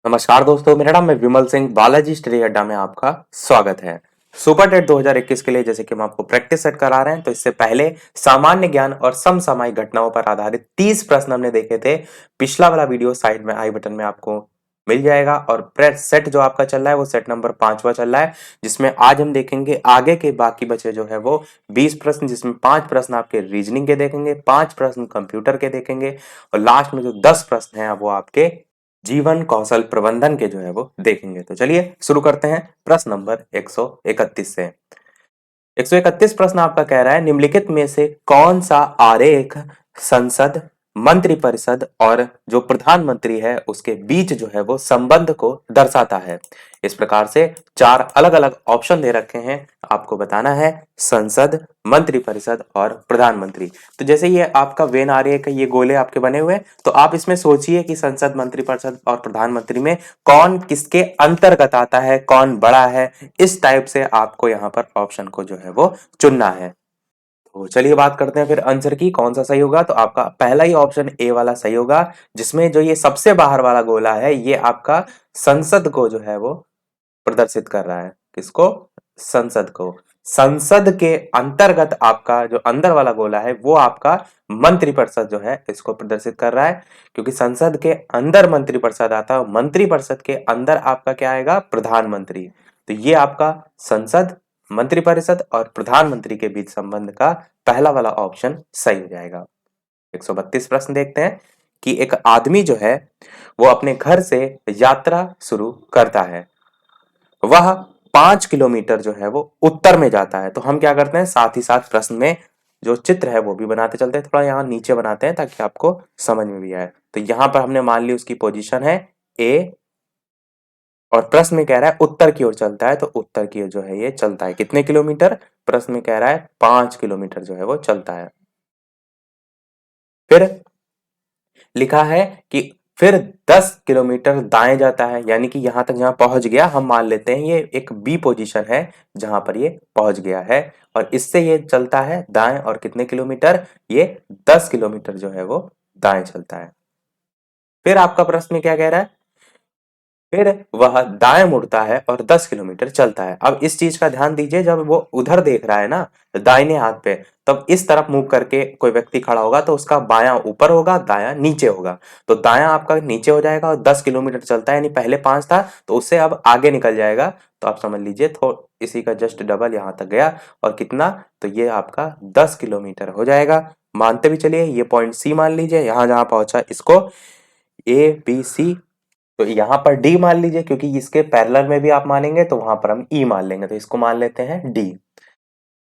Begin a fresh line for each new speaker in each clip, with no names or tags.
नमस्कार दोस्तों, मेरा नाम है विमल सिंह। बालाजी स्टडी अड्डा में आपका स्वागत है। सुपर टेट 2021 के लिए जैसे कि हम आपको प्रैक्टिस सेट करा रहे हैं, तो इससे पहले सामान्य ज्ञान और समसामयिक घटनाओं पर आधारित 30 प्रश्न हमने देखे थे। पिछला वाला वीडियो साइड में आई बटन में आपको मिल जाएगा। और सेट जो आपका चल रहा है वो सेट नंबर 5वां चल रहा है, जिसमें आज हम देखेंगे आगे के बाकी बचे जो है वो 20 प्रश्न, जिसमें 5 प्रश्न आपके रीजनिंग के देखेंगे, 5 प्रश्न कंप्यूटर के देखेंगे और लास्ट में जो 10 प्रश्न हैं वो आपके जीवन कौशल प्रबंधन के जो है वो देखेंगे। तो चलिए शुरू करते हैं प्रश्न नंबर 131 से। 131 प्रश्न आपका कह रहा है, निम्नलिखित में से कौन सा आरेख संसद, मंत्रिपरिषद और जो प्रधानमंत्री है उसके बीच जो है वो संबंध को दर्शाता है। इस प्रकार से 4 अलग अलग ऑप्शन दे रखे हैं, आपको बताना है संसद, मंत्रिपरिषद और प्रधानमंत्री। तो जैसे ये आपका वेन आरेख है, ये गोले आपके बने हुए हैं, तो आप इसमें सोचिए कि संसद, मंत्रिपरिषद और प्रधानमंत्री में कौन किसके अंतर्गत आता है, कौन बड़ा है। इस टाइप से आपको यहाँ पर ऑप्शन को जो है वो चुनना है। तो चलिए बात करते हैं फिर आंसर की, कौन सा सही होगा। तो आपका पहला ही ऑप्शन ए वाला सही होगा, जिसमें जो ये सबसे बाहर वाला गोला है ये आपका संसद को जो है वो प्रदर्शित कर रहा है। किसको? संसद को। संसद के अंतर्गत आपका जो अंदर वाला गोला है वो आपका मंत्रिपरिषद जो है इसको प्रदर्शित कर रहा है, क्योंकि संसद के अंदर मंत्रिपरिषद आता है, मंत्रिपरिषद के अंदर आपका क्या आएगा? प्रधानमंत्री। तो ये आपका संसद, मंत्रिपरिषद और प्रधानमंत्री के बीच संबंध का पहला वाला ऑप्शन सही हो जाएगा। 132 प्रश्न देखते हैं कि एक आदमी जो है वो अपने घर से यात्रा शुरू करता है। वह 5 किलोमीटर जो है वो उत्तर में जाता है। तो हम क्या करते हैं, साथ ही साथ प्रश्न में जो चित्र है वो भी बनाते चलते हैं। थोड़ा यहाँ नीचे बनाते हैं ताकि आपको समझ में भी आए। तो यहाँ पर हमने मान ली उसकी पोजीशन है ए, और प्रश्न में कह रहा है उत्तर की ओर चलता है, तो उत्तर की ओर जो है ये चलता है कितने किलोमीटर? प्रश्न में कह रहा है 5 किलोमीटर जो है वो चलता है। फिर लिखा है कि फिर 10 किलोमीटर दाएं जाता है, यानी कि यहां तक जहां पहुंच गया हम मान लेते हैं ये एक बी पोजीशन है जहां पर ये पहुंच गया है। और इससे ये चलता है दाएं, और कितने किलोमीटर? ये 10 किलोमीटर जो है वो दाएं चलता है। फिर आपका प्रश्न में क्या कह रहा है? फिर वह दाएं मुड़ता है और 10 किलोमीटर चलता है। अब इस चीज का ध्यान दीजिए, जब वो उधर देख रहा है ना दाहिने हाथ पे, तब इस तरफ मुंह करके कोई व्यक्ति खड़ा होगा तो उसका बायां ऊपर होगा, दायां नीचे होगा। तो दायां आपका नीचे हो जाएगा और 10 किलोमीटर चलता है, यानी पहले 5 था तो उससे अब आगे निकल जाएगा। तो आप समझ लीजिए इसी का जस्ट डबल यहां तक गया, और कितना? तो ये आपका 10 किलोमीटर हो जाएगा। मानते भी चलिए, ये पॉइंट सी मान लीजिए, यहां जहां पहुंचा इसको ए बी सी। तो यहाँ पर डी मान लीजिए, क्योंकि इसके पैरेलल में भी आप मानेंगे तो वहां पर हम ई मान लेंगे, तो इसको मान लेते हैं डी।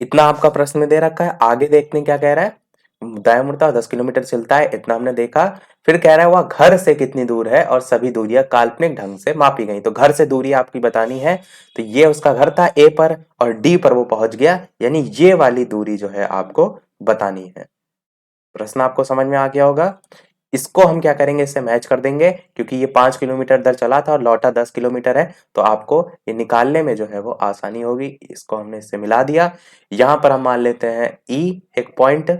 इतना आपका प्रश्न में दे रखा है। आगे देखते हैं क्या कह रहा है। दाएं मुड़ता 10 किलोमीटर चलता है, इतना हमने देखा। फिर कह रहा है वह घर से कितनी दूर है और सभी दूरियां काल्पनिक ढंग से मापी गई। तो घर से दूरी आपकी बतानी है। तो ये उसका घर था ए पर, और डी पर वो पहुंच गया, यानी ये वाली दूरी जो है आपको बतानी है। प्रश्न आपको समझ में आ गया होगा। इसको हम क्या करेंगे, इससे मैच कर देंगे, क्योंकि ये 5 किलोमीटर दर चला था और लौटा 10 किलोमीटर है, तो आपको ये निकालने में जो है वो आसानी होगी। इसको हमने इससे मिला दिया। यहां पर हम मान लेते हैं ई एक पॉइंट।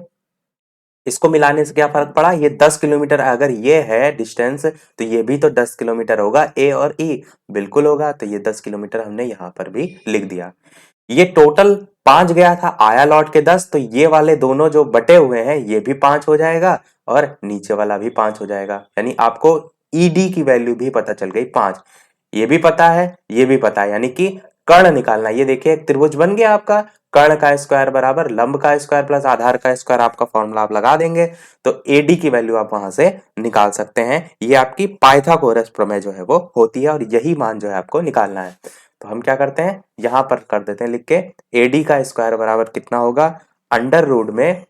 इसको मिलाने से क्या फर्क पड़ा? ये 10 किलोमीटर अगर ये है डिस्टेंस, तो ये भी तो 10 किलोमीटर होगा, ए और ई बिल्कुल होगा। तो ये 10 किलोमीटर हमने यहाँ पर भी लिख दिया। ये टोटल 5 गया था, आया लौट के 10, तो ये वाले दोनों जो बटे हुए हैं ये भी 5 हो जाएगा और नीचे वाला भी 5 हो जाएगा। यानी आपको ईडी की वैल्यू भी पता चल गई 5। ये भी पता है, ये भी पता है, यानी कि कर्ण निकालना। ये देखिए एक त्रिभुज बन गया आपका। कर्ण का स्क्वायर बराबर लंब का स्क्वायर प्लस आधार का स्क्वायर, आपका फॉर्मूला आप लगा देंगे तो एडी की वैल्यू आप वहां से निकाल सकते हैं। ये आपकी पाइथागोरस प्रमेय जो है वो होती है, और यही मान जो है आपको निकालना है। तो हम क्या करते हैं, यहां पर कर देते हैं लिख के, एडी का स्क्वायर बराबर कितना होगा? अंडर रूट में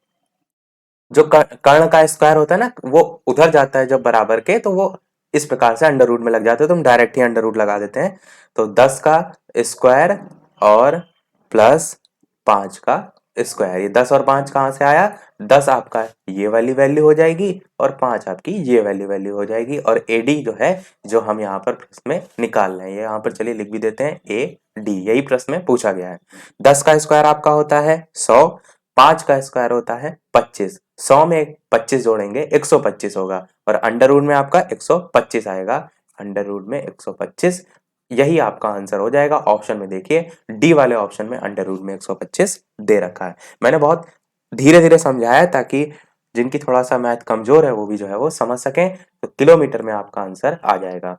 जो कर्ण का स्क्वायर होता है ना, वो उधर जाता है जब बराबर के, तो वो इस प्रकार से अंडर रूट में लग जाते हैं, तो हम डायरेक्ट ही अंडर रूट लगा देते हैं। तो 10 का स्क्वायर और प्लस 5 का स्क्वायर, ये 10 और 5 कहां से आया? 10 आपका ये वाली वैल्यू हो जाएगी और 5 आपकी ये वैल्यू हो जाएगी। और एडी जो है, जो हम यहाँ पर प्रश्न में निकाल रहे हैं, ये यहाँ पर चलिए लिख भी देते हैं ए डी, यही प्रश्न में पूछा गया है। 10 का स्क्वायर आपका होता है 100, 5 का स्क्वायर होता है 25, 100 में 25 जोड़ेंगे 125 होगा, और अंडर रूट में आपका 125 आएगा। अंडर रूट में 125, यही आपका आंसर हो जाएगा। ऑप्शन में देखिए डी वाले ऑप्शन में अंडर रूट में 125 दे रखा है। मैंने बहुत धीरे धीरे समझाया है ताकि जिनकी थोड़ा सा मैथ कमजोर है वो भी जो है वो समझ सकें। तो किलोमीटर में आपका आंसर आ जाएगा।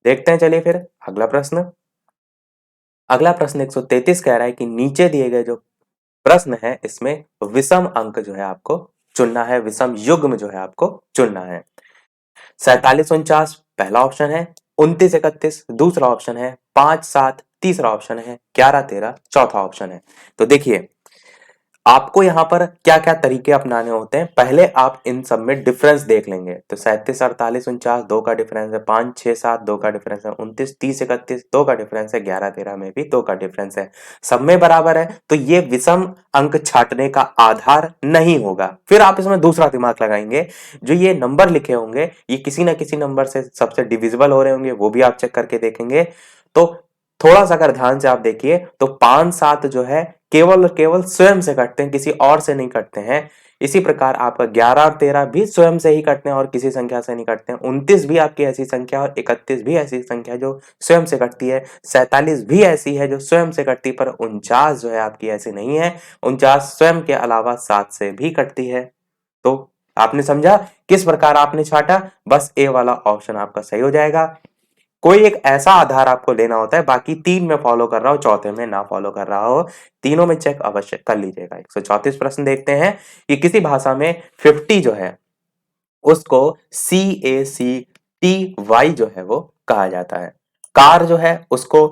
देखते हैं चलिए फिर अगला प्रश्न। अगला प्रश्न 133 कह रहा है कि नीचे दिए गए जो प्रश्न है इसमें विषम अंक जो है आपको चुनना है, विषम युग्म जो है आपको चुनना है। 4749 पहला ऑप्शन है, 2931 दूसरा ऑप्शन है, 57 तीसरा ऑप्शन है, 1113 चौथा ऑप्शन है। तो देखिए आपको यहाँ पर क्या क्या तरीके अपनाने होते हैं, पहले आप इन सब में डिफरेंस देख लेंगे। तो 37 48 49 दो का डिफरेंस है, 5 6 7 दो का डिफरेंस है, 29 30 31 दो का डिफरेंस है, 11 13 में भी दो का डिफरेंस है, सब में बराबर है। तो ये विषम अंक छांटने का आधार नहीं होगा। फिर आप इसमें दूसरा दिमाग लगाएंगे, जो ये नंबर लिखे होंगे ये किसी ना किसी नंबर से सबसे डिविजिबल हो रहे होंगे, वो भी आप चेक करके देखेंगे। तो थोड़ा सा अगर ध्यान से आप देखिए तो 5 7 जो है केवल और केवल स्वयं से कटते हैं, किसी और से नहीं कटते हैं। इसी प्रकार आपका 11 और 13 भी स्वयं से ही कटते हैं और किसी संख्या से नहीं कटते हैं। 29 भी आपकी ऐसी संख्या और 31 भी ऐसी संख्या जो स्वयं से कटती है। 47 भी ऐसी है जो स्वयं से कटती है, पर 49 जो है आपकी ऐसी नहीं है। 49 स्वयं के अलावा 7 से भी कटती है। तो आपने समझा किस प्रकार आपने छाटा, बस ए वाला ऑप्शन आपका सही हो जाएगा। कोई एक ऐसा आधार आपको लेना होता है, बाकी 3 में फॉलो कर रहा हो, चौथे में ना फॉलो कर रहा हो, तीनों में चेक अवश्य कर लीजिएगा। 134 प्रश्न देखते हैं कि किसी भाषा में 50 जो है उसको CACTY जो है वो कहा जाता है। कार जो है उसको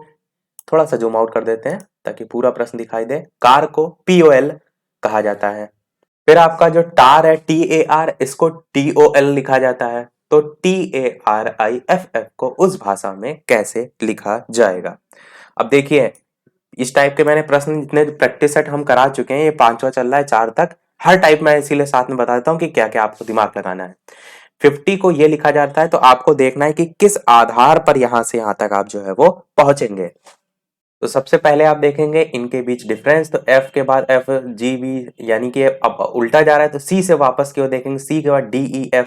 थोड़ा सा जूम आउट कर देते हैं ताकि पूरा प्रश्न दिखाई दे। कार को POL कहा जाता है। फिर आपका जो टार है TAR, इसको TOL लिखा जाता है। तो TARIFF को उस भाषा में कैसे लिखा जाएगा। अब देखिए इस टाइप के मैंने प्रश्न जितने प्रैक्टिस सेट हम करा चुके हैं, ये 5वां चल रहा है 4 तक। हर टाइप में इसीलिए साथ में बता देता हूँ कि क्या क्या आपको दिमाग लगाना है। 50 को ये लिखा जाता है तो आपको देखना है कि किस आधार पर यहां से यहां तक आप जो है वो पहुंचेंगे। तो सबसे पहले आप देखेंगे इनके बीच डिफरेंस। तो F के बाद FGB यानी कि अब उल्टा जा रहा है, तो C से वापस की ओर देखेंगे, C के बाद DEF,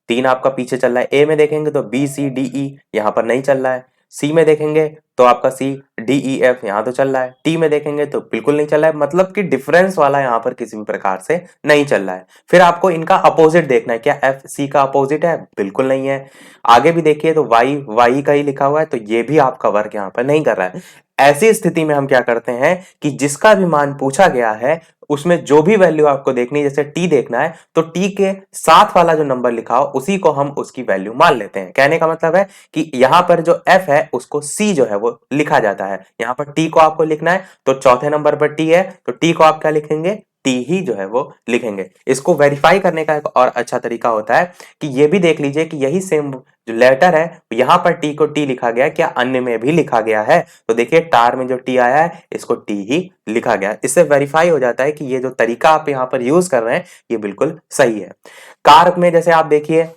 3 आपका पीछे चल रहा है। A में देखेंगे तो BCDE यहाँ पर नहीं चल रहा है। C में देखेंगे तो आपका CDEF यहाँ तो चल रहा है। T में देखेंगे तो बिल्कुल नहीं चल रहा है, मतलब कि डिफरेंस वाला यहाँ पर किसी भी प्रकार से नहीं चल रहा है। फिर आपको इनका अपोजिट देखना है, क्या F C का अपोजिट है, बिल्कुल नहीं है। आगे भी देखिए तो Y का ही लिखा हुआ है, तो ये भी आपका वर्क यहाँ पर नहीं कर रहा है। ऐसी स्थिति में हम क्या करते हैं कि जिसका भी मान पूछा गया है उसमें जो भी वैल्यू आपको देखनी है, जैसे टी देखना है तो टी के साथ वाला जो नंबर लिखा हो उसी को हम उसकी वैल्यू मान लेते हैं। कहने का मतलब है कि यहाँ पर जो एफ है उसको सी जो है वो लिखा जाता है। यहाँ पर टी को आपको लिखना है तो चौथे नंबर पर टी है तो टी को आप क्या लिखेंगे, टी ही जो है वो लिखेंगे। इसको वेरीफाई करने का एक और अच्छा तरीका होता है कि ये भी देख लीजिए कि यही सेम जो लेटर है यहाँ पर टी को टी लिखा गया, क्या अन्य में भी लिखा गया है। तो देखिए टार में जो टी आया है इसको टी ही लिखा गया। इससे वेरीफाई हो जाता है कि ये जो तरीका आप यहाँ पर यूज कर रहे हैं ये बिल्कुल सही है। कार में जैसे आप देखिए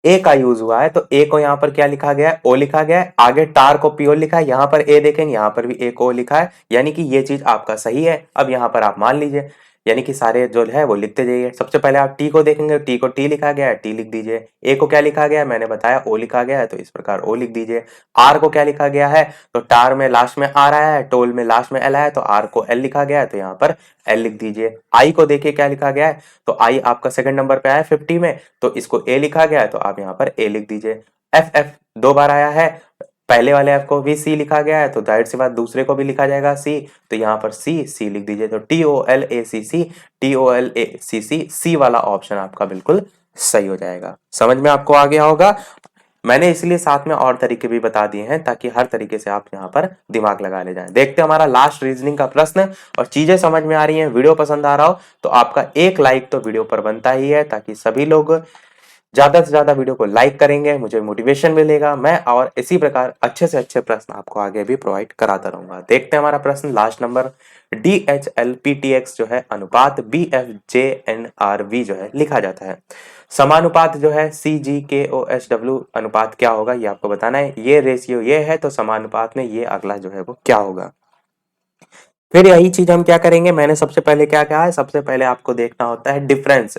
ए का यूज हुआ है तो ए को यहाँ पर क्या लिखा गया है, ओ लिखा गया है। आगे टार को पीओ लिखा है, यहाँ पर ए देखेंगे यहाँ पर भी ए को ओ लिखा है, यानी कि ये चीज आपका सही है। अब यहाँ पर आप मान लीजिए, यानी कि सारे जो है वो लिखते जाइए। सबसे पहले आप टी को देखेंगे, टी को टी लिखा गया है, टी लिख दीजिए। ए को क्या लिखा गया है, मैंने बताया ओ लिखा गया है, तो इस प्रकार ओ लिख दीजिए। आर को क्या लिखा गया है, तो टार में लास्ट में आर आया है, टोल में लास्ट में एल आया है, तो आर को एल लिखा गया है, तो यहाँ पर एल लिख दीजिए। आई को देखिए क्या लिखा गया है, तो आई आपका सेकंड नंबर पे आया है 50 में, तो इसको ए लिखा गया है, तो आप यहाँ पर ए लिख दीजिए। एफ एफ दो बार आया है, पहले वाले एफ को भी सी लिखा गया है तो जाहिर सी बात दूसरे को भी लिखा जाएगा सी, तो यहाँ पर सी लिख दीजिए। तो TOLACC सी वाला ऑप्शन आपका बिल्कुल सही हो जाएगा। समझ में आपको आ गया होगा। मैंने इसलिए साथ में और तरीके भी बता दिए हैं ताकि हर तरीके से आप यहाँ पर दिमाग लगा ले जाएं। देखते हैं हमारा लास्ट रीजनिंग का प्रश्न, और चीजें समझ में आ रही हैं, वीडियो पसंद आ रहा हो तो आपका एक लाइक तो वीडियो पर बनता ही है, ताकि सभी लोग ज्यादा से ज्यादा वीडियो को लाइक करेंगे, मुझे मोटिवेशन मिलेगा, मैं और इसी प्रकार अच्छे से अच्छे प्रश्न आपको आगे भी प्रोवाइड कराता रहूंगा। देखते हैं हमारा प्रश्न लास्ट नंबर, DHLPTX जो है अनुपात BFJNRV जो है लिखा जाता है। समानुपात जो है CGKOSW अनुपात क्या होगा ये आपको बताना है। ये रेशियो ये है तो समानुपात में ये अगला जो है वो क्या होगा। फिर यही चीज हम क्या करेंगे, मैंने सबसे पहले क्या कहा है, सबसे पहले आपको देखना होता है डिफरेंस।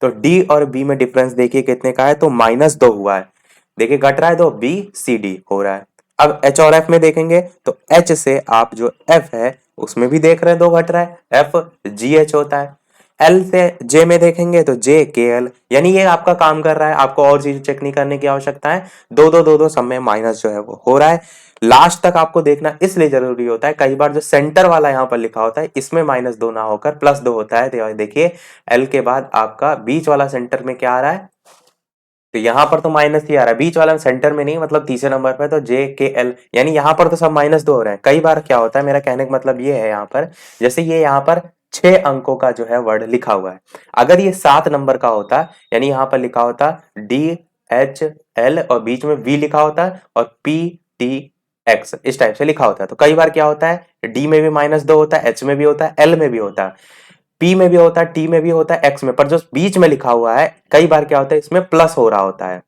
तो डी और बी में डिफरेंस देखिए कितने का है, तो -2 हुआ है। देखिए घट रहा है तो बी सी डी हो रहा है। अब एच और एफ में देखेंगे तो एच से आप जो एफ है उसमें भी देख रहे हैं दो घट रहा है, एफ जी एच होता है। एल से जे में देखेंगे तो जे के एल, यानी ये आपका काम कर रहा है, आपको और चीज चेक नहीं करने की आवश्यकता है। दो सब में माइनस जो है वो हो रहा है। लास्ट तक आपको देखना इसलिए जरूरी होता है, कई बार जो सेंटर वाला यहाँ पर लिखा होता है इसमें -2 ना होकर +2 होता है। तो देखिए एल के बाद आपका बीच वाला सेंटर में क्या आ रहा है, तो यहां पर तो माइनस ही आ रहा है, बीच वाला सेंटर में नहीं, मतलब तीसरे नंबर पे तो जे के एल, यानी यहां पर तो सब -2 हो रहे हैं। कई बार क्या होता है, मेरा कहने का मतलब ये है, यहाँ पर जैसे ये यहाँ पर 6 अंकों का जो है वर्ड लिखा हुआ है, अगर ये 7 नंबर का होता, यानी यहाँ पर लिखा होता डी एच एल और बीच में वी लिखा होता और पी टी एक्स, इस टाइप से लिखा होता है। तो कई बार क्या होता है, डी में भी -2 होता है, एच में भी होता है, एल में भी होता है, पी में भी होता है, टी में भी होता है, एक्स में, पर जो बीच में लिखा हुआ है कई बार क्या होता है इसमें प्लस हो रहा होता है।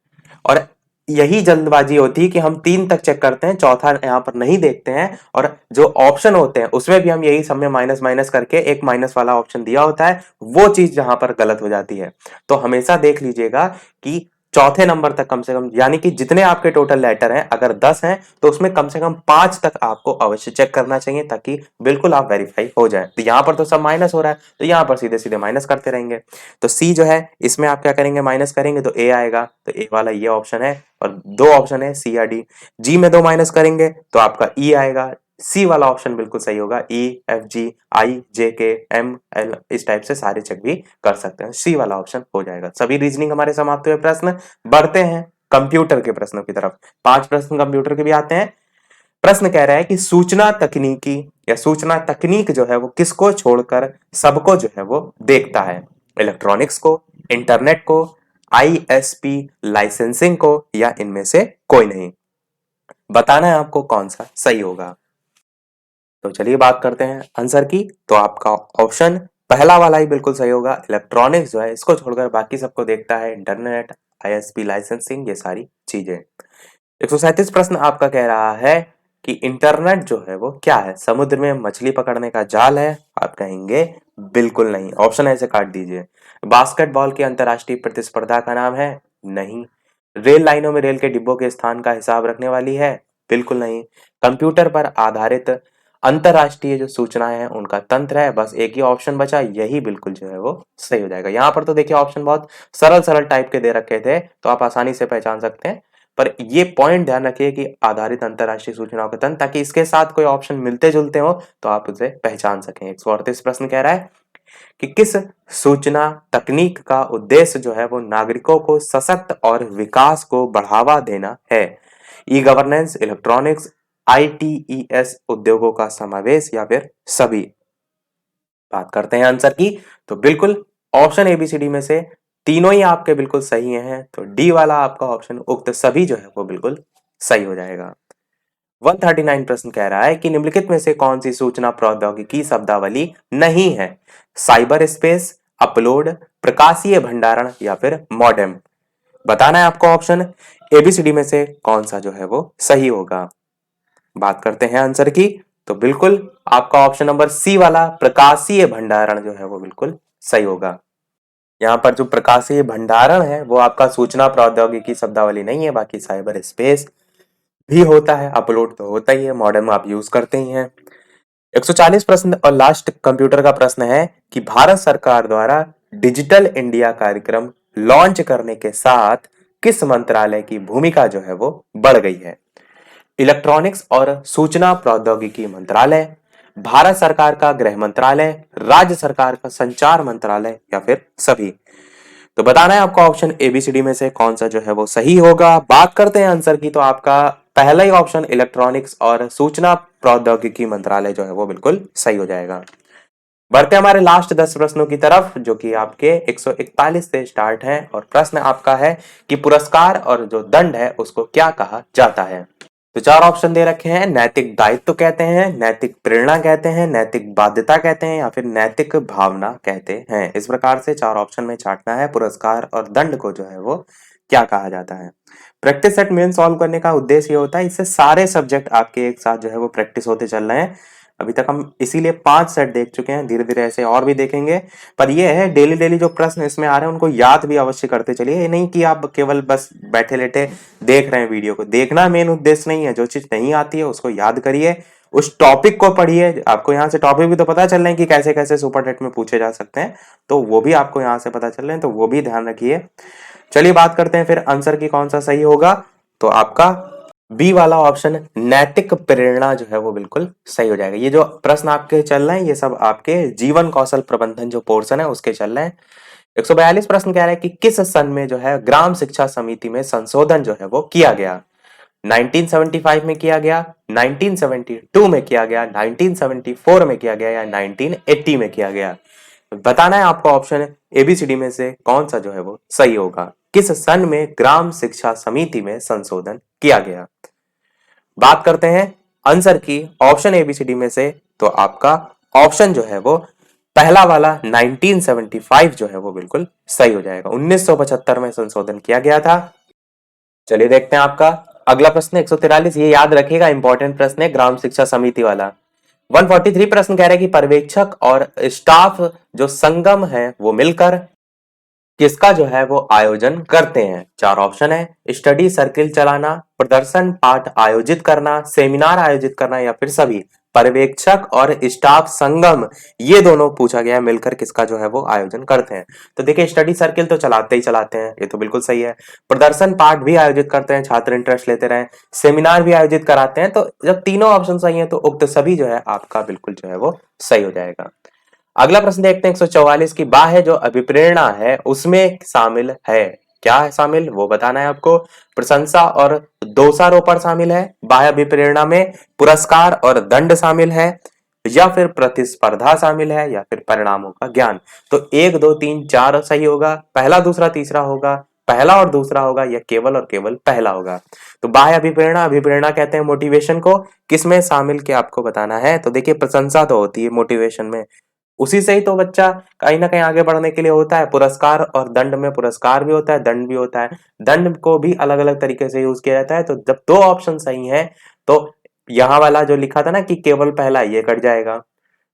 और यही जल्दबाजी होती है कि हम 3 तक चेक करते हैं, चौथा यहाँ पर नहीं देखते हैं, और जो ऑप्शन होते हैं उसमें भी हम यही सब में माइनस माइनस करके एक माइनस वाला ऑप्शन दिया होता है, वो चीज जहां पर गलत हो जाती है। तो हमेशा देख लीजिएगा कि चौथे नंबर तक कम से कम, यानी कि जितने आपके टोटल लेटर हैं अगर 10 हैं तो उसमें कम से कम 5 तक आपको अवश्य चेक करना चाहिए, ताकि बिल्कुल आप वेरीफाई हो जाए। तो यहाँ पर तो सब माइनस हो रहा है, तो यहाँ पर सीधे सीधे माइनस करते रहेंगे। तो सी जो है इसमें आप क्या करेंगे, माइनस करेंगे तो ए आएगा, तो ए वाला ये ऑप्शन है, और 2 ऑप्शन है सी या डी। जी में 2 माइनस करेंगे तो आपका ई आएगा, सी वाला ऑप्शन बिल्कुल सही होगा, ई एफ जी आई जे के एम एल, इस टाइप से सारे चेक भी कर सकते हैं, सी वाला ऑप्शन हो जाएगा। सभी रीजनिंग हमारे समाप्त हुए प्रश्न। बढ़ते हैं कंप्यूटर के प्रश्नों की तरफ। 5 प्रश्न कंप्यूटर के भी आते हैं। प्रश्न कह रहा है कि सूचना तकनीकी या सूचना तकनीक जो है वो किसको छोड़कर सबको जो है वो देखता है, इलेक्ट्रॉनिक्स को, इंटरनेट को, आईएसपी लाइसेंसिंग को, या इनमें से कोई नहीं। बताना है आपको कौन सा सही होगा। तो चलिए बात करते हैं आंसर की। तो आपका ऑप्शन पहला वाला ही बिल्कुल सही होगा, इलेक्ट्रॉनिक्स जो है इसको छोड़कर बाकी सबको देखता है, इंटरनेट, आईएसपी लाइसेंसिंग, ये सारी चीजें। 137 प्रश्न आपका कह रहा है कि इंटरनेट जो है वो क्या है, समुद्र में मछली पकड़ने का जाल है, आप कहेंगे बिल्कुल नहीं, ऑप्शन ऐसे काट दीजिए। बास्केटबॉल की अंतरराष्ट्रीय प्रतिस्पर्धा का नाम है, नहीं। रेल लाइनों में रेल के डिब्बों के स्थान का हिसाब रखने वाली है, बिल्कुल नहीं। कंप्यूटर पर आधारित अंतरराष्ट्रीय जो सूचनाएं हैं उनका तंत्र है, बस एक ही ऑप्शन बचा, यही बिल्कुल जो है वो सही हो जाएगा। यहाँ पर तो देखिए ऑप्शन बहुत सरल सरल टाइप के दे रखे थे, तो आप आसानी से पहचान सकते हैं, पर ये पॉइंट ध्यान रखिए कि आधारित अंतरराष्ट्रीय सूचनाओं का तंत्र, ताकि इसके साथ कोई ऑप्शन मिलते जुलते हो तो आप उसे पहचान सकें। 138 प्रश्न कह रहा है कि किस सूचना तकनीक का उद्देश्य जो है वो नागरिकों को सशक्त और विकास को बढ़ावा देना है, ई गवर्नेंस, इलेक्ट्रॉनिक्स, आईटीईएस, उद्योगों का समावेश, या फिर सभी। बात करते हैं आंसर की। तो बिल्कुल ऑप्शन एबीसीडी में से तीनों ही आपके बिल्कुल सही हैं, तो डी वाला आपका ऑप्शन उक्त सभी जो है वो बिल्कुल सही हो जाएगा। 139 प्रश्न कह रहा है कि निम्नलिखित में से कौन सी सूचना प्रौद्योगिकी शब्दावली नहीं है, साइबर स्पेस, अपलोड, प्रकाशीय भंडारण, या फिर मॉडेम। बताना है आपको ऑप्शन एबीसीडी में से कौन सा जो है वो सही होगा। बात करते हैं आंसर की। तो बिल्कुल आपका ऑप्शन नंबर सी वाला प्रकाशीय भंडारण जो है वो बिल्कुल सही होगा। यहाँ पर जो प्रकाशीय भंडारण है वो आपका सूचना प्रौद्योगिकी शब्दावली नहीं है, बाकी साइबर स्पेस भी होता है, अपलोड तो होता ही है, मॉडेम आप यूज करते ही हैं। 140 प्रश्न और लास्ट कंप्यूटर का प्रश्न है कि भारत सरकार द्वारा डिजिटल इंडिया कार्यक्रम लॉन्च करने के साथ किस मंत्रालय की भूमिका जो है वो बढ़ गई है, इलेक्ट्रॉनिक्स और सूचना प्रौद्योगिकी मंत्रालय, भारत सरकार का गृह मंत्रालय, राज्य सरकार का संचार मंत्रालय, या फिर सभी। तो बताना है आपको ऑप्शन एबीसीडी में से कौन सा जो है वो सही होगा। बात करते हैं आंसर की। तो आपका पहला ही ऑप्शन इलेक्ट्रॉनिक्स और सूचना प्रौद्योगिकी मंत्रालय जो है वो बिल्कुल सही हो जाएगा। बढ़ते हमारे लास्ट 10 प्रश्नों की तरफ, जो कि आपके 141 से स्टार्ट हैं, और प्रश्न आपका है कि पुरस्कार और जो दंड है उसको क्या कहा जाता है। तो 4 ऑप्शन दे रखे हैं, नैतिक दायित्व कहते हैं, नैतिक प्रेरणा कहते हैं, नैतिक बाध्यता कहते हैं, या फिर नैतिक भावना कहते हैं। इस प्रकार से 4 ऑप्शन में छांटना है पुरस्कार और दंड को जो है वो क्या कहा जाता है। प्रैक्टिस सेट मेन सॉल्व करने का उद्देश्य ये होता है, इससे सारे सब्जेक्ट आपके एक साथ जो है वो प्रैक्टिस होते चल रहे हैं, अभी तक हम इसीलिए 5 सेट देख चुके हैं, धीरे धीरे ऐसे और भी देखेंगे। पर ये है डेली डेली जो प्रश्न इसमें आ रहे हैं उनको याद भी अवश्य करते चलिए। ये नहीं कि आप केवल बस बैठे लेटे देख रहे हैं वीडियो को, देखना मेन उद्देश्य नहीं है। जो चीज नहीं आती है उसको याद करिए, उस टॉपिक को पढ़िए। आपको यहाँ से टॉपिक भी तो पता चल रहे हैं कि कैसे कैसे सुपर टेट में पूछे जा सकते हैं, तो वो भी आपको यहाँ से पता चल रहे हैं, तो वो भी ध्यान रखिए। चलिए बात करते हैं फिर आंसर की कौन सा सही होगा। तो आपका बी वाला ऑप्शन नैतिक प्रेरणा जो है वो बिल्कुल सही हो जाएगा। ये जो प्रश्न आपके चल रहे हैं ये सब आपके जीवन कौशल प्रबंधन जो पोर्शन है उसके चल रहे हैं। 142 प्रश्न कह रहा है कि किस सन में जो है ग्राम शिक्षा समिति में संशोधन जो है वो किया गया। 1975 में किया गया, 1972 में किया गया, 1974 में किया गया या 1980 में किया गया। बताना है आपको ऑप्शन एबीसीडी में से कौन सा जो है वो सही होगा। किस सन में ग्राम शिक्षा समिति में संशोधन किया गया। बात करते हैं आंसर की ऑप्शन एबीसीडी में से, तो आपका ऑप्शन जो है वो पहला वाला 1975 जो है वो बिल्कुल सही हो जाएगा। 1975 में संशोधन किया गया था। चलिए देखते हैं आपका अगला प्रश्न 143। ये याद रखिएगा, इंपॉर्टेंट प्रश्न है ग्राम शिक्षा समिति वाला। 143 प्रश्न कह रहे हैं कि पर्यवेक्षक और स्टाफ जो संगम है वो मिलकर किसका जो है वो आयोजन करते हैं। 4 ऑप्शन है, स्टडी सर्किल चलाना, प्रदर्शन पाठ आयोजित करना, सेमिनार आयोजित करना या फिर सभी। पर्यवेक्षक और स्टाफ संगम ये दोनों पूछा गया है, मिलकर किसका जो है वो आयोजन करते हैं। तो देखिए स्टडी सर्किल तो चलाते ही चलाते हैं, ये तो बिल्कुल सही है। प्रदर्शन पाठ भी आयोजित करते हैं, छात्र इंटरेस्ट लेते रहे। सेमिनार भी आयोजित कराते हैं। तो जब तीनों ऑप्शन सही है तो उक्त सभी जो है आपका बिल्कुल जो है वो सही हो जाएगा। अगला प्रश्न देखते हैं 144 की बाह्य जो अभिप्रेरणा है उसमें शामिल है। क्या है शामिल वो बताना है आपको। प्रशंसा और दोषारोपण शामिल है, बाह्य अभिप्रेरणा में पुरस्कार और दंड शामिल है, या फिर प्रतिस्पर्धा शामिल है, या फिर परिणामों का ज्ञान। तो 1 2 3 4 सही होगा, पहला दूसरा तीसरा होगा, पहला और दूसरा होगा, या केवल और केवल पहला होगा। तो बाह्य अभिप्रेरणा, अभिप्रेरणा कहते हैं मोटिवेशन को, किसमें शामिल के आपको बताना है। तो देखिए प्रशंसा तो होती है मोटिवेशन में, उसी से ही तो बच्चा कहीं ना कहीं आगे बढ़ने के लिए होता है। पुरस्कार और दंड में पुरस्कार भी होता है, दंड भी होता है। दंड को भी अलग अलग तरीके से यूज किया जाता है। तो जब 2 ऑप्शन सही हैं तो यहाँ वाला जो लिखा था ना कि केवल पहला, ये कट जाएगा।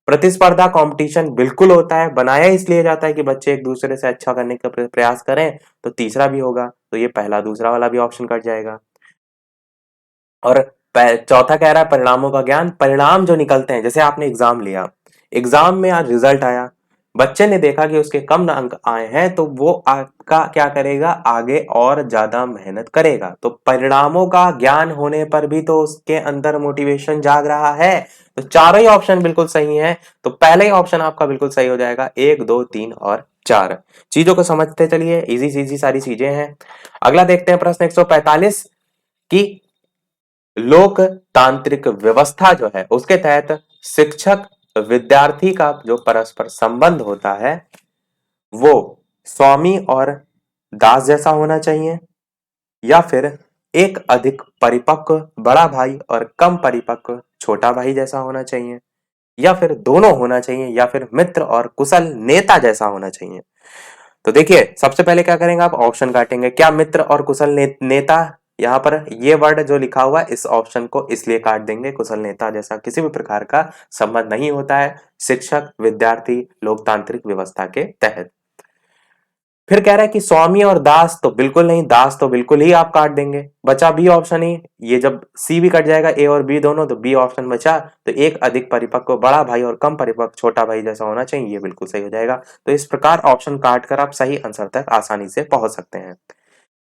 प्रतिस्पर्धा कंपटीशन बिल्कुल होता है, बनाया इसलिए जाता है कि बच्चे एक दूसरे से अच्छा करने का प्रयास करें, तो तीसरा भी होगा। तो ये पहला दूसरा वाला भी ऑप्शन कट जाएगा। और चौथा कह रहा है परिणामों का ज्ञान, परिणाम जो निकलते हैं, जैसे आपने एग्जाम लिया, एग्जाम में आज रिजल्ट आया, बच्चे ने देखा कि उसके कम अंक आए हैं, तो वो आपका क्या करेगा, आगे और ज्यादा मेहनत करेगा। तो परिणामों का ज्ञान होने पर भी तो उसके अंदर मोटिवेशन जाग रहा है। तो चारों ही ऑप्शन बिल्कुल सही हैं। तो पहले ही ऑप्शन आपका बिल्कुल सही हो जाएगा, 1 2 3 और 4। चीजों को समझते चलिए, इजी इजी सारी चीजें हैं। अगला देखते हैं प्रश्न 145 की लोकतांत्रिक व्यवस्था जो है उसके तहत शिक्षक विद्यार्थी का जो परस्पर संबंध होता है वो स्वामी और दास जैसा होना चाहिए, या फिर एक अधिक परिपक्व बड़ा भाई और कम परिपक्व छोटा भाई जैसा होना चाहिए, या फिर दोनों होना चाहिए, या फिर मित्र और कुशल नेता जैसा होना चाहिए। तो देखिए सबसे पहले क्या करेंगे आप ऑप्शन काटेंगे। क्या मित्र और कुशल नेता, यहाँ पर ये वर्ड जो लिखा हुआ है इस ऑप्शन को इसलिए काट देंगे, कुशल नेता जैसा किसी भी प्रकार का संबंध नहीं होता है शिक्षक विद्यार्थी लोकतांत्रिक व्यवस्था के तहत। फिर कह रहा है कि स्वामी और दास तो बिल्कुल नहीं, दास तो बिल्कुल ही आप काट देंगे, बचा बी ऑप्शन ही। ये जब सी भी कट जाएगा ए और बी दोनों, तो बी ऑप्शन बचा। तो एक अधिक परिपक्व बड़ा भाई और कम परिपक्व छोटा भाई जैसा होना चाहिए, ये बिल्कुल सही हो जाएगा। तो इस प्रकार ऑप्शन काट कर आप सही आंसर तक आसानी से पहुंच सकते हैं।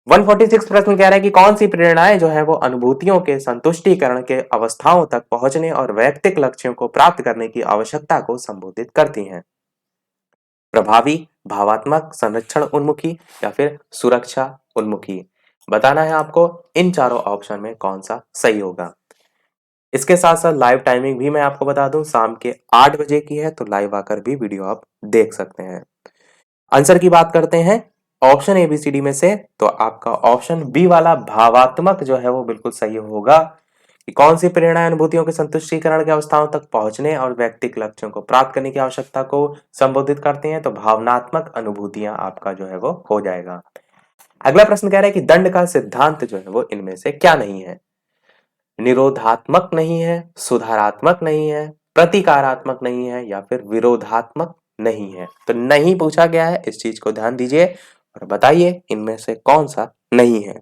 146 प्रश्न कह रहा है कि कौन सी प्रेरणाएं जो है वो अनुभूतियों के संतुष्टिकरण के अवस्थाओं तक पहुंचने और वैयक्तिक लक्ष्यों को प्राप्त करने की आवश्यकता को संबोधित करती हैं। प्रभावी, भावात्मक, संरक्षण उन्मुखी, या फिर सुरक्षा उन्मुखी। बताना है आपको इन चारों ऑप्शन में कौन सा सही होगा। इसके साथ साथ लाइव टाइमिंग भी मैं आपको बता दूं, शाम के 8 बजे की है, तो लाइव आकर भी वीडियो आप देख सकते हैं। आंसर की बात करते हैं ऑप्शन एबीसीडी में से, तो आपका ऑप्शन बी वाला भावात्मक जो है वो बिल्कुल सही होगा। कि कौन सी प्रेरणा अनुभूतियों के संतुष्टिकरण की अवस्थाओं तक पहुंचने और व्यक्तिगत लक्ष्यों को प्राप्त करने की आवश्यकता को संबोधित करते हैं। तो भावनात्मक अनुभूतियां आपका जो है वो हो जाएगा। अगला प्रश्न कह रहा है कि दंड का सिद्धांत जो है वो इनमें से क्या नहीं है। निरोधात्मक नहीं है, सुधारात्मक नहीं है, प्रतिकारात्मक नहीं है या फिर विरोधात्मक नहीं है। तो नहीं पूछा गया है, इस चीज को ध्यान दीजिए और बताइए इनमें से कौन सा नहीं है।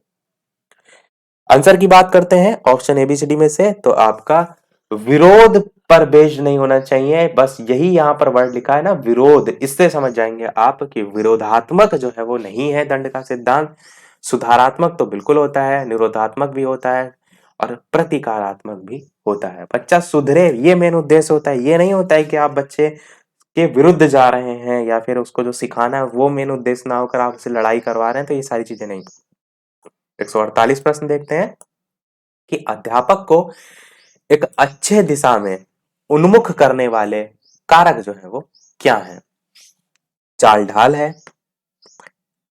आंसर की बात करते हैं ऑप्शन एबीसीडी में से, तो आपका विरोध पर बेस्ड नहीं होना चाहिए, बस यही यहां पर वर्ड लिखा है ना विरोध, इससे समझ जाएंगे आप कि विरोधात्मक जो है वो नहीं है दंड का सिद्धांत। सुधारात्मक तो बिल्कुल होता है, निरोधात्मक भी होता है और प्रतिकारात्मक भी होता है। बच्चा सुधरे, ये मेन उद्देश्य होता है। ये नहीं होता है कि आप बच्चे के विरुद्ध जा रहे हैं या फिर उसको जो सिखाना है वो मेन उद्देश्य ना होकर आप उससे लड़ाई करवा रहे हैं, तो ये सारी चीजें नहीं। 148 प्रश्न देखते हैं कि अध्यापक को एक अच्छे दिशा में उन्मुख करने वाले कारक जो है वो क्या है? चाल ढाल है,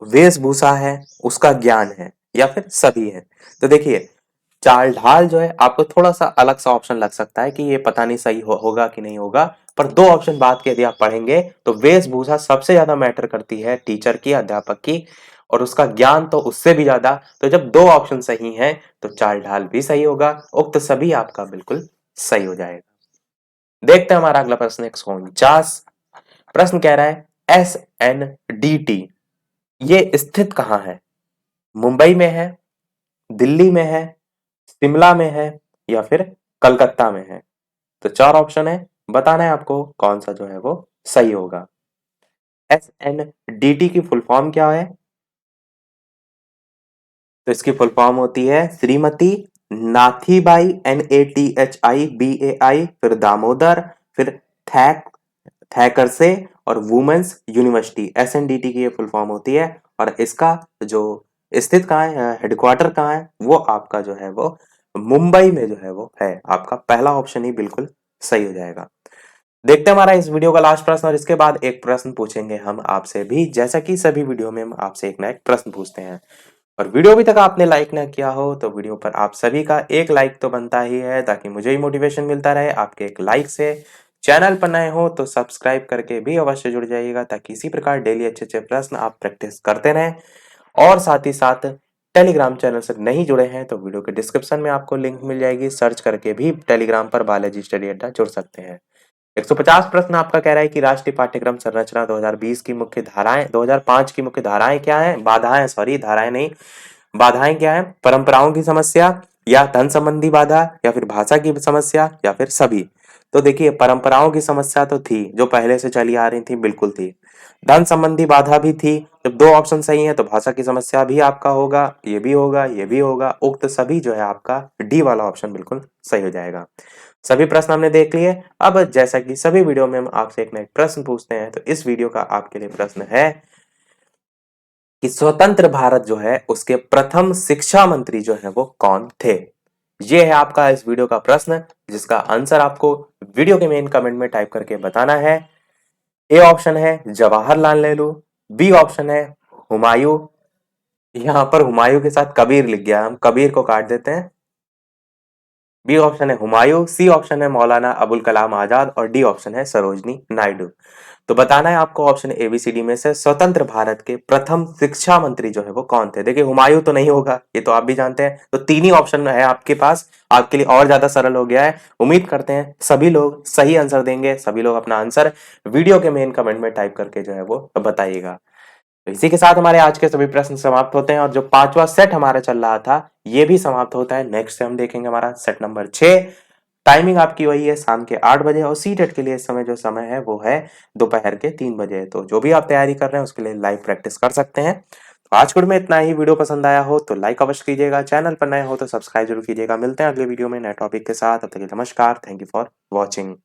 वेशभूषा है, उसका ज्ञान है या फिर सभी है? तो देखिए चाल ढाल जो है आपको थोड़ा सा अलग सा ऑप्शन लग सकता है कि ये पता नहीं सही होगा कि नहीं होगा, पर दो ऑप्शन बाद के यदि आप पढ़ेंगे तो वेशभूषा सबसे ज्यादा मैटर करती है टीचर की, अध्यापक की, और उसका ज्ञान तो उससे भी ज्यादा। तो जब दो ऑप्शन सही हैं तो चाल ढाल भी सही होगा, उक्त सभी आपका बिल्कुल सही हो जाएगा। देखते हैं हमारा अगला प्रश्न 149। प्रश्न कह रहा है SNDT ये स्थित कहाँ है? मुंबई में है, दिल्ली में है, शिमला में है या फिर कलकत्ता में है? तो चार ऑप्शन है, बताना है आपको कौन सा जो है वो सही होगा। SNDT की फुल फॉर्म क्या है? तो इसकी फुल फॉर्म होती है श्रीमती नाथीबाई, NATHIBAI, फिर दामोदर, फिर थैक थैकरसे और वुमेन्स यूनिवर्सिटी। SNDT की ये फुल फॉर्म होती है और इसका जो स्थित कहाँ है, हेडक्वार्टर कहाँ है, वो आपका जो है वो मुंबई में जो है वो है। आपका पहला ऑप्शन ही बिल्कुल सही हो जाएगा। देखते हैं हमारा इस वीडियो का लास्ट प्रश्न और इसके बाद एक प्रश्न पूछेंगे हम आपसे भी, जैसा कि सभी वीडियो में हम आपसे एक ना एक प्रश्न पूछते हैं। और वीडियो अभी तक आपने लाइक ना किया हो तो वीडियो पर आप सभी का एक लाइक तो बनता ही है, ताकि मुझे ही मोटिवेशन मिलता रहे आपके एक लाइक से। चैनल पर नए हो तो सब्सक्राइब करके भी अवश्य जुड़ जाइएगा, ताकि इसी प्रकार डेली अच्छे अच्छे प्रश्न आप प्रैक्टिस करते रहें। और साथ ही साथ टेलीग्राम चैनल से नहीं जुड़े हैं तो वीडियो के डिस्क्रिप्शन में आपको लिंक मिल जाएगी, सर्च करके भी टेलीग्राम पर बालाजी स्टडी अड्डा जुड़ सकते हैं। 150 प्रश्न आपका कह रहा है कि राष्ट्रीय पाठ्यक्रम संरचना 2020 की मुख्य धाराएं, 2005 की मुख्य धाराएं क्या है, बाधाएं, सॉरी धाराएं नहीं, बाधाएं क्या है? परंपराओं की समस्या या धन संबंधी बाधा या फिर भाषा की समस्या या फिर सभी? तो देखिए परंपराओं की समस्या तो थी, जो पहले से चली आ रही थी, बिल्कुल थी। धन संबंधी बाधा भी थी। जब दो ऑप्शन सही है तो भाषा की समस्या भी आपका होगा, ये भी होगा, ये भी होगा, उक्त सभी जो है आपका डी वाला ऑप्शन बिल्कुल सही हो जाएगा। सभी प्रश्न हमने देख लिए। अब जैसा कि सभी वीडियो में हम आपसे एक ना एक प्रश्न पूछते हैं, तो इस वीडियो का आपके लिए प्रश्न है कि स्वतंत्र भारत जो है उसके प्रथम शिक्षा मंत्री जो है वो कौन थे? ये है आपका इस वीडियो का प्रश्न, जिसका आंसर आपको वीडियो के मेन कमेंट में टाइप करके बताना है। ए ऑप्शन है जवाहरलाल नेहरू, बी ऑप्शन है हुमायूं, यहां पर हुमायूं के साथ कबीर लिख गया, हम कबीर को काट देते हैं। बी ऑप्शन है हुमायूं, सी ऑप्शन है मौलाना अबुल कलाम आजाद और डी ऑप्शन है सरोजनी नायडू। तो बताना है आपको ऑप्शन एबीसीडी में से स्वतंत्र भारत के प्रथम शिक्षा मंत्री जो है वो कौन थे? देखिए हुमायूं तो नहीं होगा, ये तो आप भी जानते हैं, तो तीन ही ऑप्शन है आपके पास, आपके लिए और ज्यादा सरल हो गया है। उम्मीद करते हैं सभी लोग सही आंसर देंगे, सभी लोग अपना आंसर वीडियो के मेन कमेंट में टाइप करके जो है वो बताइएगा। तो इसी के साथ हमारे आज के सभी प्रश्न समाप्त होते हैं और जो पांचवा सेट हमारा चल रहा था ये भी समाप्त होता है। नेक्स्ट से हम देखेंगे हमारा सेट नंबर 6। टाइमिंग आपकी वही है शाम के 8 बजे और सी टेट के लिए इस समय जो समय है वो है दोपहर के 3 बजे। तो जो भी आप तैयारी कर रहे हैं उसके लिए लाइव प्रैक्टिस कर सकते हैं। तो आज के वीडियो में इतना ही। वीडियो पसंद आया हो तो लाइक अवश्य कीजिएगा, चैनल पर नए हो तो सब्सक्राइब जरूर कीजिएगा। मिलते हैं अगले वीडियो में नए टॉपिक के साथ, तब तक के लिए नमस्कार। Thank you for watching.